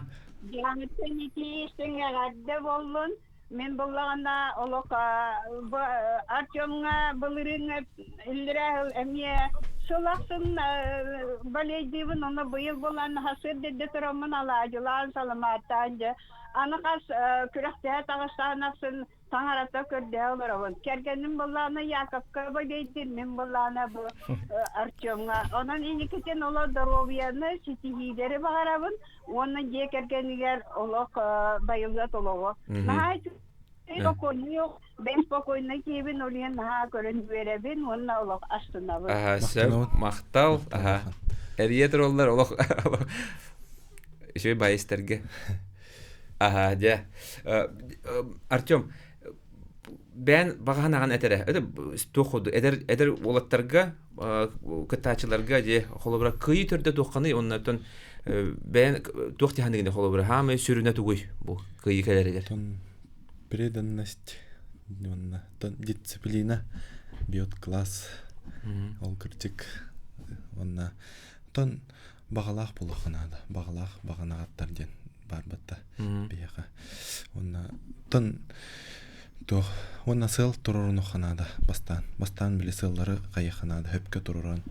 E: Janıtın iki üstüne gadde bollun. Men bollağında oluk Artyom'a bılırın illere emiye sulaksın baleydivin onu bıyıl bolan hasır dedi turamın alacılar salamatanca. Anıkas kürekteğe tağıstanasın Tangarata kördüğü olarak. Kerkenin bollağına Yakup'a baleydin. Men bollağına bu Artyom'a. Onun inikiten ola Daroviyanı sitihideri bağırabın. Onun diye kerkeniger oluk bayılgat oluğu. Nahayt yok. Ben spokojna kibin oliyan naha körün verebin. Onun oluk astına var.
A: Söp, maqtal. Eriyedir onlar oluk. Şöyle bayisterge. Ja. Артем, ben баганаган этере. Тохуду эдер олаттарга, кытачыларга же холобра кый төрдө тохканы оннан ben тохти ханыгын холобра хамы сүрүнө тугуй бу кый келердер.
B: Преданность, дисциплина, бьет класс, ол критик, онна тон багалах булуханада, баганагаттар ден барбатта бияга. Онна тон то онна сыл турурну ханада бастан биле сыллары кайханада хөпкө туруран.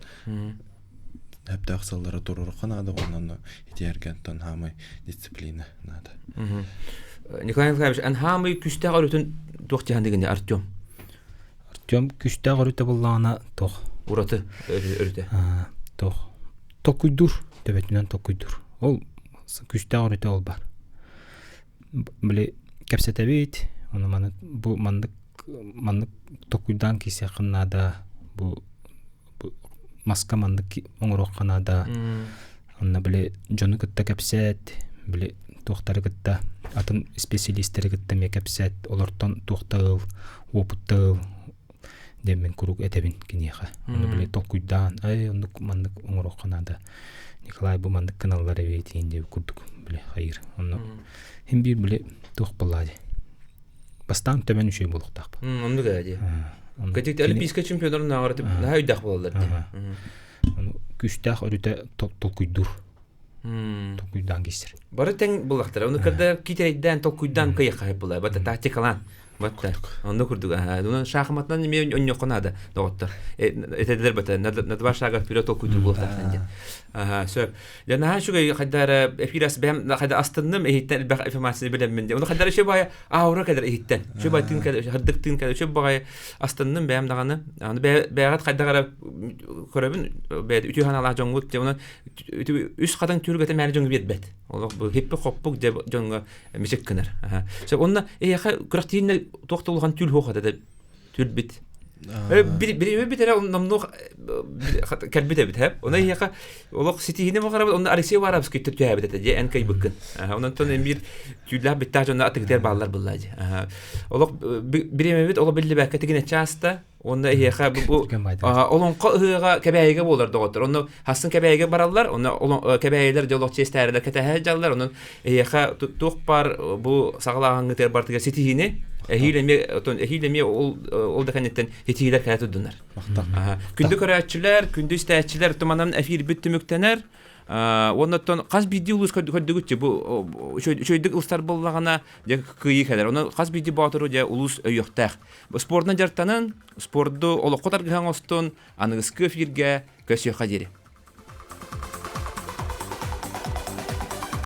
B: Хөптөк сыллары туруру ханада оннан итерген тон хамы дисциплина нада.
A: Николай Николаевич, ан хамы күстә гарытын тохти хандыгын Артем.
C: Артем күстә гарыты булгана тох.
A: Ураты өрүтө.
C: Тох. Токуйдур төбөтүнөн токуйдур. Ол күстә гарыты ол бар. Биле кепсетебит, оны маны бу мандык токуйдан кисе кыннада бу маска мандык оңорок канада. Онна биле жону кытта кепсет, биле тохтары кытта атын специалисттери кытта ме кепсет, олортон тохтагыл, опуттагыл демен курук этебин кинеха. Оны биле токуйдан, оны мандык оңорок канада. Николай бу мандык каналлары бейтин деп курдук биле хайыр. Оны hem bir bile tohpaladı. Bastan tömen üşey buluqtaq.
A: Onu gadi. Kaçıkta Olimpiska çempionlarına ağırtıp daha üydaq bolalar.
C: Onu güçtaq örüte tolkuydur. Tolkuydan geçir.
A: Barı ten bulaqtır. Onu kada kitreyden tolkuydan kıyaq hayıp bulay. Bata tahtikalan. Батта. Онда курдук. Дуна шахматтан неме оньёконада доктор. Этедер бата надва шага вперед окуйду болтаканде. Сө. Яна шуга хадара эфирас бем хада астынным эйттен бак информация билем менде. Оны хадара ше бая аура кадер эйттен. Ше байтын кадер хаддыктын кадер ше бая астынным бем даганы. Аны бягат хадара көрөбүн бет үтү ханалар жоңгут же оны үс кадан түргөтө мәри жоңгу бет. Ол бу хеппи хоппук же жоңго мешеккенер. Сө онна эяха күрәктине токтолган түл хохада да түл бит. Bir namnu kalbide bit hep. Ona yaka olak sitihine bakar onda Alexey Varavskiy tütü habet de enkay bakın. Ondan sonra bir tüller bitti sonra atık der ballar bulladı. Olak bir bit ola belli bakatine çasta. Onda yaka bu olon qığa kebeyiga bolar doktor. Onda hasın kebeyiga barallar. Onda olon kebeyler jolok çesterler ketehjallar. Onun yaka tuqpar bu sağlağın ter bartıga sitihine Ehilemi ol da kanetten hetiler kayatı döner. Kündü köräççiler, kündü istäççiler tumandan efir büttümüktener. Ondan qaz bidi ulus ködügütçe bu şöydük ulstar bollagana ja kıyı kadar. Onu qaz bidi batırı ja ulus öýöktäk. Bu sportdan jartanan sportdu ol qotar gahan oston anıgıskı efirge kösü qadiri.